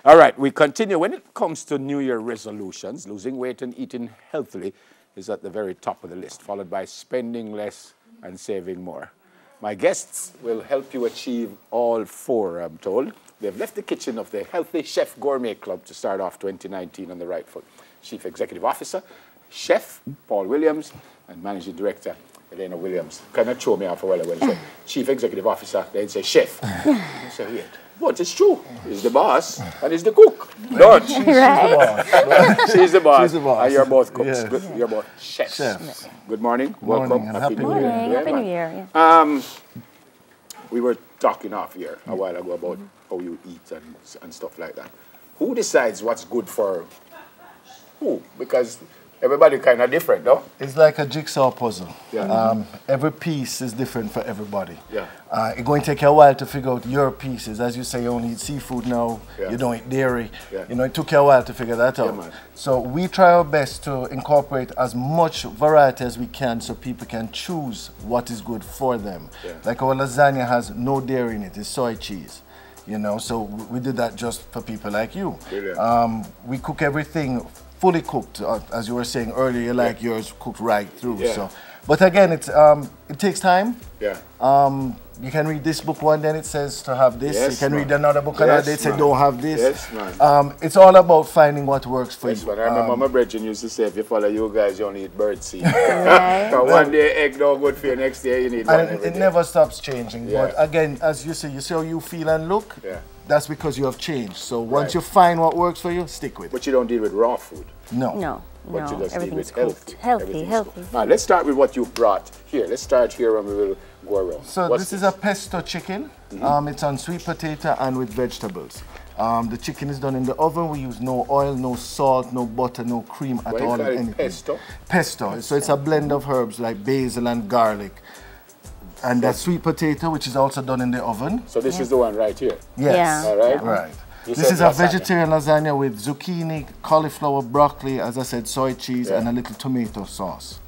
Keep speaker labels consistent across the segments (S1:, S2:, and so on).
S1: All right, we continue. When it comes to New Year resolutions, losing weight and eating healthily is at the very top of the list, followed by spending less and saving more. My guests will help you achieve all four, I'm told. They've left the kitchen of the Healthy Chef Gourmet Club to start off 2019 on the right foot. Chief Executive Officer, Chef Paul Williams, and Managing Director Elena Williams. Kind of throw me off a while ago. Say, Chief Executive Officer, then say Chef. I say, wait. But it's true. He's the boss and he's the cook. Don't. She's the boss. She's the boss. She's the boss. And you're both cooks. Yes. Good. You're both chefs. Chefs. Good morning. Welcome.
S2: Happy New Year. Happy New Year.
S1: Yeah. We were talking off here a while ago about how you eat and stuff like that. Who decides what's good for who? Because everybody kind of different, no?
S3: It's like a jigsaw puzzle.
S1: Yeah.
S3: Every piece is different for everybody.
S1: Yeah.
S3: It's going to take you a while to figure out your pieces. As you say, you only eat seafood now. Yeah. You don't eat dairy.
S1: Yeah.
S3: You know, it took you a while to figure that out.
S1: Man.
S3: So we try our best to incorporate as much variety as we can so people can choose what is good for them.
S1: Yeah.
S3: Like our lasagna has no dairy in it. It's soy cheese. You know, so we did that just for people like you.
S1: Brilliant.
S3: We cook everything fully cooked, as you were saying earlier. You like yours cooked right through.
S1: Yeah.
S3: So, but again, it takes time.
S1: Yeah.
S3: You can read this book one day, it says to have this.
S1: Yes,
S3: you can
S1: man.
S3: read another book another day, it says don't have this.
S1: Yes, man.
S3: It's all about finding what works for you.
S1: Man. I remember my brethren used to say, if you follow you guys, you only eat bird seed.
S2: Right.
S1: So one day egg not good for you, next day you need one
S3: And
S1: every
S3: it
S1: day.
S3: never stops changing.
S1: Yeah.
S3: But again, as you see how you feel and look.
S1: Yeah.
S3: That's because you have changed. So once
S1: Right.
S3: you find what works for you, stick with it.
S1: But you don't deal with raw food.
S3: No.
S2: No,
S1: But you
S2: no,
S1: just deal
S2: everything's
S1: with
S2: cooked. Healthy.
S1: Cooked. All right, let's start with what you brought here. Let's start here and we will go around.
S3: So
S1: What's
S3: this is a pesto chicken. It's on sweet potato and with vegetables. The chicken is done in the oven. We use no oil, no salt, no butter, no cream at
S1: What do you
S3: all.
S1: call it?
S3: Anything.
S1: Pesto?
S3: Pesto. So it's a blend of herbs like basil and garlic. And that sweet potato, which is also done in the oven.
S1: So this is the one right here.
S3: Yes.
S2: Yeah.
S1: All right.
S3: Right.
S1: You
S3: This
S1: said
S3: is a
S1: lasagna.
S3: vegetarian lasagna with zucchini, cauliflower, broccoli, as I said, soy cheese, and a little tomato sauce.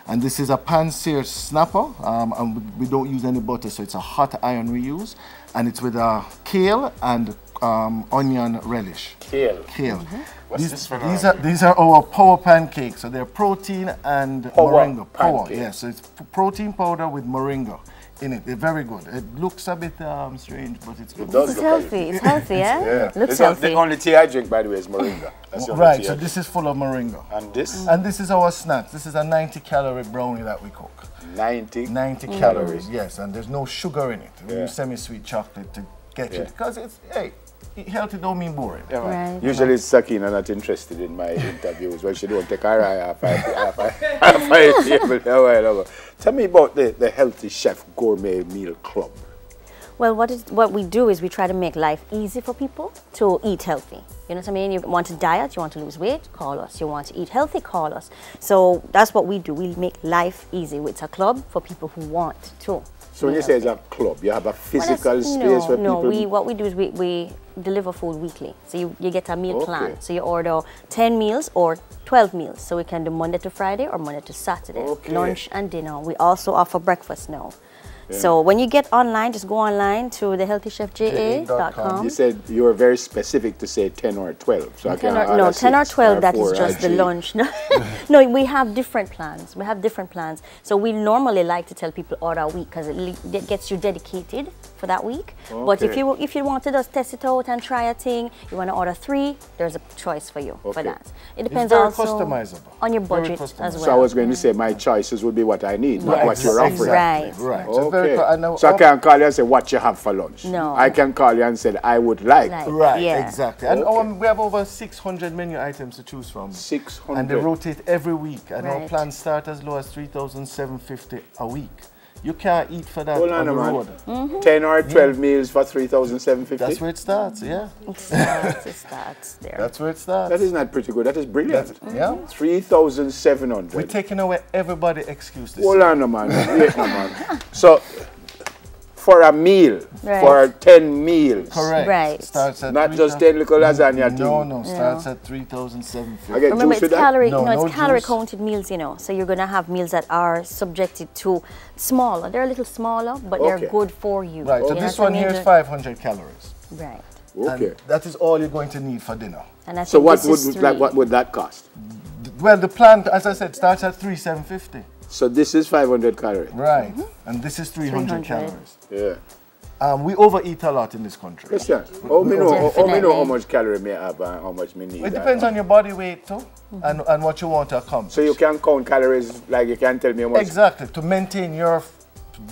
S3: And this is a pan-seared snapper, and we don't use any butter, so it's a hot iron we use. And it's with a kale and onion relish.
S1: Kale.
S3: Kale.
S1: What's this for
S3: These are our power pancakes. So they're protein and
S1: Power
S3: moringa. Power,
S1: pancake.
S3: yes. So it's protein powder with moringa in it. They're very good. It looks a bit strange, but it's good.
S1: It does
S2: It's
S1: look
S2: healthy.
S1: like
S2: It's healthy, yeah?
S1: Yeah.
S2: Looks
S1: It's
S2: healthy.
S1: The only tea I drink, by the way, is moringa. That's the only
S3: Right,
S1: tea
S3: so
S1: I
S3: this is full of moringa.
S1: And this?
S3: And this is our snack. This is a 90-calorie brownie that we cook.
S1: 90.
S3: 90 calories, yes, and there's no sugar in it. We
S1: Yeah.
S3: use semi-sweet chocolate to get
S1: Yeah.
S3: it. Because it's, hey, healthy don't mean boring.
S1: Yeah, man.
S2: Right.
S1: Usually Sakina not interested in my interviews. Well, she don't take her eye off my table a while ago. Tell me about the Healthy Chef Gourmet Meal Club.
S2: Well, what we do is we try to make life easy for people to eat healthy. You know what I mean? You want to diet, you want to lose weight, call us. You want to eat healthy, call us. So that's what we do. We make life easy. It's a club for people who want to.
S1: So when you say it's a club, you have a physical space where people...
S2: No, what we do is we deliver food weekly. So you get a meal
S1: Okay.
S2: plan. So you order 10 meals or 12 meals. So we can do Monday to Friday or Monday to Saturday.
S1: Okay.
S2: Lunch and dinner. We also offer breakfast now. So when you get online, just go online to thehealthychefja.com.
S1: You said you were very specific to say 10 or 12. So I
S2: 10
S1: can
S2: or, no, 10 or 12, that
S1: four
S2: is just the
S1: three.
S2: lunch. No, no, we have different plans. We have different plans. So we normally like to tell people order a week because it gets you dedicated for that week. But if you want to just test it out and try a thing, you want to order 3, there's a choice for you for that. It depends
S3: very
S2: also
S3: customizable.
S2: on your
S3: Very
S2: budget
S3: customizable.
S2: as well.
S1: So I was going to say my choices would be what I need, not what you're offering.
S2: Right.
S3: Right.
S1: Okay.
S3: I know,
S1: So I can't call you and say what you have for lunch.
S2: No.
S1: I can call you and say I would like.
S3: Right,
S2: Yeah.
S3: exactly. And
S1: Okay.
S3: we have over 600 menu items to choose from.
S1: 600.
S3: And they rotate every week. And our
S2: Right.
S3: plans start as low as 3,750 a week. You can't eat for that
S1: Hold
S3: on
S1: on
S3: the
S1: a
S3: road.
S1: man. 10 or 12 meals for 3,750.
S3: That's where it starts, yeah.
S2: It starts there.
S3: That's where it starts.
S1: That is not pretty good. That is brilliant.
S3: Yeah.
S1: 3,700.
S3: We're taking away everybody excuse this
S1: Hold
S3: year.
S1: on a man. Wait a man. So for a meal,
S2: Right.
S1: for 10 meals.
S3: Correct.
S2: Right.
S3: Starts at
S1: Not just 10 little lasagna thing.
S3: No, starts at 3,750.
S1: I get
S2: Remember,
S1: juice with
S2: it's
S1: that?
S2: calorie.
S3: No, no
S2: calorie
S3: juice.
S2: counted meals. You know, so you're gonna have meals that are subjected to smaller. They're a little smaller, but
S1: Okay.
S2: they're good for you.
S3: Right, so
S2: You know
S3: this
S2: what I
S3: one
S2: mean?
S3: here is 500 calories.
S2: Right.
S1: Okay.
S3: And that is all you're going to need for dinner.
S2: And I
S1: So
S2: think
S1: what
S2: this is
S1: what would that cost?
S3: Well, the plan, as I said, starts at 3,750.
S1: So this is 500 calories.
S3: Right. And this is 300 calories.
S1: Yeah.
S3: We overeat a lot in this country.
S1: Christian, how me know
S2: Definitely.
S1: how much calorie me have and how much me need?
S3: It depends on your body weight too, and what you want to accomplish.
S1: So you can count calories, like you can tell me how much?
S3: Exactly. To maintain your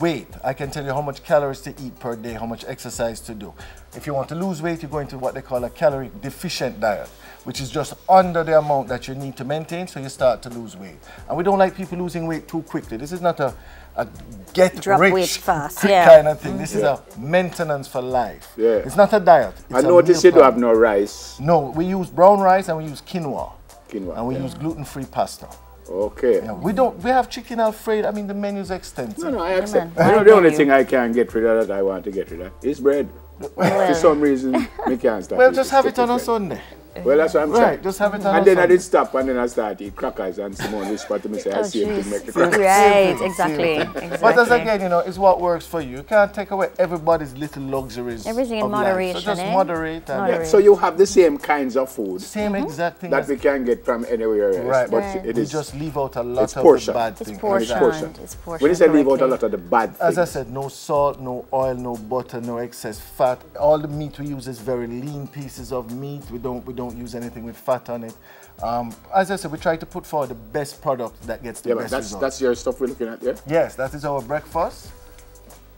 S3: weight, I can tell you how much calories to eat per day, how much exercise to do. If you want to lose weight, you're going to what they call a calorie deficient diet, which is just under the amount that you need to maintain, so you start to lose weight. And we don't like people losing weight too quickly. This is not a get
S2: Drop weight
S3: rich
S2: fast,
S3: quick
S2: yeah.
S3: kind of thing. This is a maintenance for life.
S1: Yeah.
S3: It's not a diet. It's
S1: I
S3: a
S1: notice
S3: meal
S1: you don't have
S3: plan.
S1: no rice.
S3: No, we use brown rice and we use quinoa.
S1: Quinoa,
S3: And we
S1: yeah.
S3: use gluten-free pasta.
S1: Okay.
S3: Yeah, we have chicken Alfredo. I mean, the menu's extensive.
S1: No, I accept.
S2: man.
S1: You know,
S2: I
S1: the only
S2: hear
S1: thing I can get rid of that I want to get rid of is bread. For some reason, we can't stop.
S3: Well,
S1: eating
S3: just have it on a
S1: bread.
S3: Sunday.
S1: Well, that's what I'm
S3: Right,
S1: saying.
S3: just have it on
S1: And
S3: a
S1: then I
S3: Sunday.
S1: did stop and then I started eating crackers and Simone whispered to me, say, I see him make the crackers.
S2: Right, exactly.
S3: But as again, you know, it's what works for you. You can't take away everybody's little luxuries.
S2: Everything in
S3: of life.
S2: moderation,
S3: So just
S2: eh?
S3: moderate. And
S2: Moderate.
S1: So you have the same kinds of food
S3: Same exact thing.
S1: that
S3: as-
S1: we can get from anywhere else,
S3: Right.
S1: but
S2: Right.
S1: it
S3: we
S1: is
S3: just leave out a lot
S1: it's
S3: of
S1: portion.
S3: the bad
S2: It's
S3: things.
S2: portion.
S1: portion.
S2: It's portion.
S1: When you say leave out a
S2: correctly.
S1: lot of the bad
S3: As I
S1: things,
S3: said, no salt, no oil, no butter, no excess fat. All the meat we use is very lean pieces of meat. We don't use anything with fat on it. As I said, we try to put forward the best product that gets the
S1: yeah, but
S3: best
S1: that's
S3: result.
S1: that's your stuff we're looking at, yeah?
S3: Yes, that is our breakfast.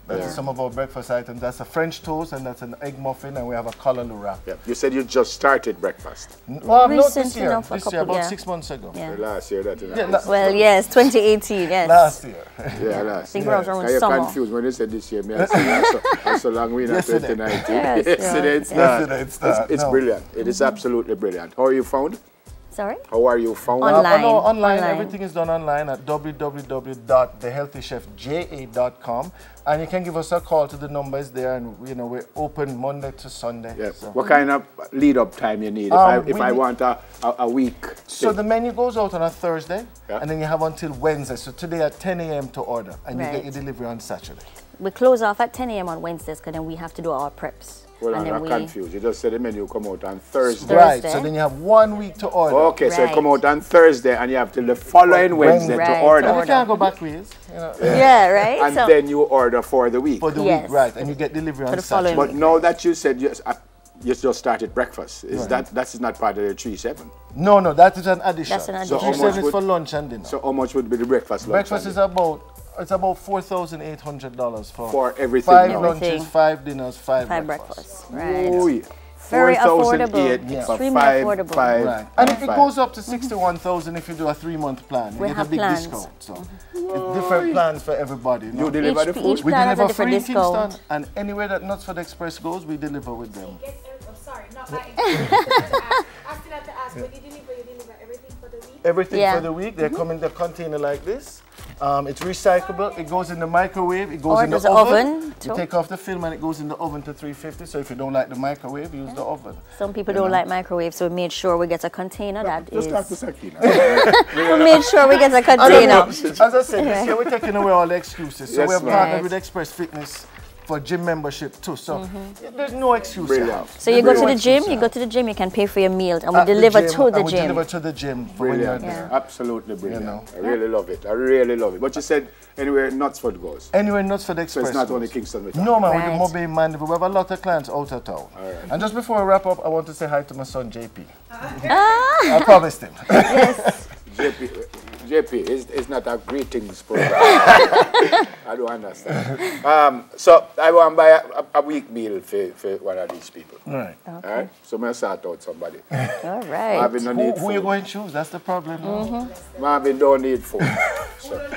S3: That is
S1: Yeah.
S3: some of our breakfast items. That's a French toast and that's an egg muffin, and we have a callaloo wrap.
S1: Yeah. You said you just started breakfast.
S3: Well, not
S2: Recent,
S3: this
S2: you
S3: year.
S2: know, for a
S3: This year,
S2: couple-
S3: about
S2: yeah.
S3: 6 months ago.
S2: Yeah.
S1: Last year, that.
S3: Yeah,
S2: Well, yes, 2018, yes.
S3: last year.
S1: Yeah, last
S2: think
S1: year.
S2: around
S1: You're
S2: summer.
S1: confused when you said this year. Me, I said, that's so long we in
S3: Yesterday.
S1: 2019.
S2: Yes,
S1: Yesterday
S2: yeah.
S1: it's not.
S3: Yesterday it started,
S1: It's
S3: no.
S1: brilliant. It is absolutely brilliant. How are you found?
S2: Sorry?
S1: How are you found?
S2: Online.
S3: No, online.
S2: Online.
S3: Everything is done online at www.thehealthychefja.com, and you can give us a call to the numbers there, and you know we're open Monday to Sunday.
S1: Yeah.
S3: So.
S1: What kind of lead-up time you need if
S3: we
S1: I
S3: need-
S1: want a week?
S3: So the menu goes out on a Thursday,
S1: Yeah.
S3: and then you have until Wednesday. So today at 10 a.m. to order, and you
S2: Right.
S3: get your delivery on Saturday.
S2: We close off at 10 a.m. on Wednesdays because then we have to do our preps.
S1: Well,
S2: and
S1: I'm
S2: then
S1: confused. You just said the menu come out on Thursday.
S3: Right. So
S2: Thursday.
S3: then you have 1 week to order.
S1: Okay, so it
S2: Right.
S1: come out on Thursday and you have till the following Wednesday
S2: Right,
S1: to
S2: to
S1: order.
S3: And you
S2: order.
S3: can't go backwards, you know,
S2: Yeah, right?
S1: And
S2: So-
S1: then you order for the week.
S3: for the
S2: Yes.
S3: week, right? And you get delivery on
S2: the
S3: Saturday.
S2: following
S1: But now that you said you just started breakfast, is that's not part of the 3-7?
S3: No, that is an addition.
S2: That's an
S1: So
S2: addition.
S1: how
S3: 3-7
S1: much
S3: is
S1: would-
S3: for lunch and dinner.
S1: So how much would be the breakfast lunch?
S3: Breakfast
S1: and
S3: is about $4,800
S1: For everything
S3: 5
S1: now.
S3: lunches,
S2: Everything.
S3: 5 dinners, 5
S2: 5
S3: breakfasts.
S2: breakfasts. Right.
S1: Oh, yeah.
S2: Very
S1: 4,800
S2: affordable.
S1: for
S2: Extremely
S1: five,
S2: affordable.
S1: five,
S3: Right. And it
S1: five.
S3: goes up to 61,000 if you do a 3-month plan. You
S2: We
S3: get
S2: have
S3: a big
S2: plans.
S3: discount. So it's different plans for everybody.
S1: You deliver the
S2: Each
S1: food?
S3: we
S2: plan has a
S3: deliver
S2: different
S3: free in
S2: discount.
S3: Kingston, and anywhere that Nuts for the Express goes, we deliver with them.
S4: Sorry, not my I still have to ask, when you deliver everything for the week?
S3: Everything
S2: Yeah.
S3: for the week. They come in the container like this. It's recyclable. It goes in the microwave. It goes
S2: Or
S3: in the
S2: there's an
S3: oven.
S2: oven,
S3: You
S2: too.
S3: take off the film and it goes in the oven to 350. So if you don't like the microwave, use the oven.
S2: Some people don't like microwaves, so we made sure we get a container that
S1: Just
S2: is.
S1: talk to Sakina.
S2: We made sure we get a
S3: I don't know.
S2: container.
S3: As I said, this year we're taking away all the excuses. So
S1: Yes,
S3: we have
S1: ma'am.
S3: partnered
S2: Right.
S3: with Express Fitness for gym membership too. So there's no excuse to
S1: Brilliant.
S3: have.
S2: So you go
S3: There's
S2: to
S3: no
S2: the gym,
S3: excuse
S2: you
S3: to
S2: go
S3: have.
S2: to the gym, you can pay for your meal, and we
S3: At the
S2: deliver
S3: gym,
S2: to the
S3: and we
S2: gym.
S3: deliver to the gym for when you're
S1: Brilliant.
S3: there.
S1: Absolutely brilliant.
S3: You know.
S1: I really love it. I really love it. But you said anywhere Knutsford goes.
S3: Anywhere Nuts for the
S1: So
S3: Express.
S1: it's not
S3: goes.
S1: only Kingston. we're
S3: No, man,
S2: Right.
S3: we do Mobile Mandeville. We have a lot of clients out of town.
S1: right.
S3: And just before I wrap up, I want to say hi to my son, JP.
S2: Ah.
S3: I promised him.
S1: JP, it's not a greetings program. I don't understand. So I want to buy a week meal for one of these people.
S3: Right.
S1: All right? So I'm going to sort out somebody.
S2: All right.
S1: Marvin don't need
S3: Who you
S1: food.
S3: going to choose? That's the problem.
S1: Marvin don't need food. So,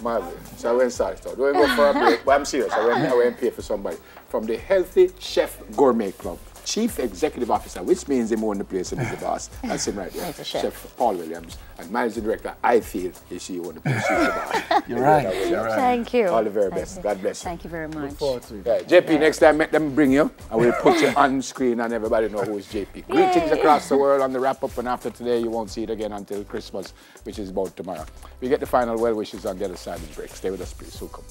S1: Marvin. So I went and sort it out. Don't go for a break. But I'm serious. I went and pay for somebody from the Healthy Chef Gourmet Club. Chief Executive Officer, which means he own the place and he's the boss. That's him right there.
S2: He's a chef.
S1: Chef Paul Williams. And managing director, I feel, is she own the place. She's the boss.
S3: You're right. You're right.
S2: Thank you.
S1: All the very
S2: Thank
S1: best.
S2: you.
S1: God bless you.
S2: Thank you very much.
S3: Forward to it.
S1: Yeah, JP, next time make them bring you. I will put you on screen and everybody know who's JP. Greetings across the world on the wrap-up, and after today you won't see it again until Christmas, which is about tomorrow. We get the final well wishes on the other side of the break. Stay with us, please. We'll come.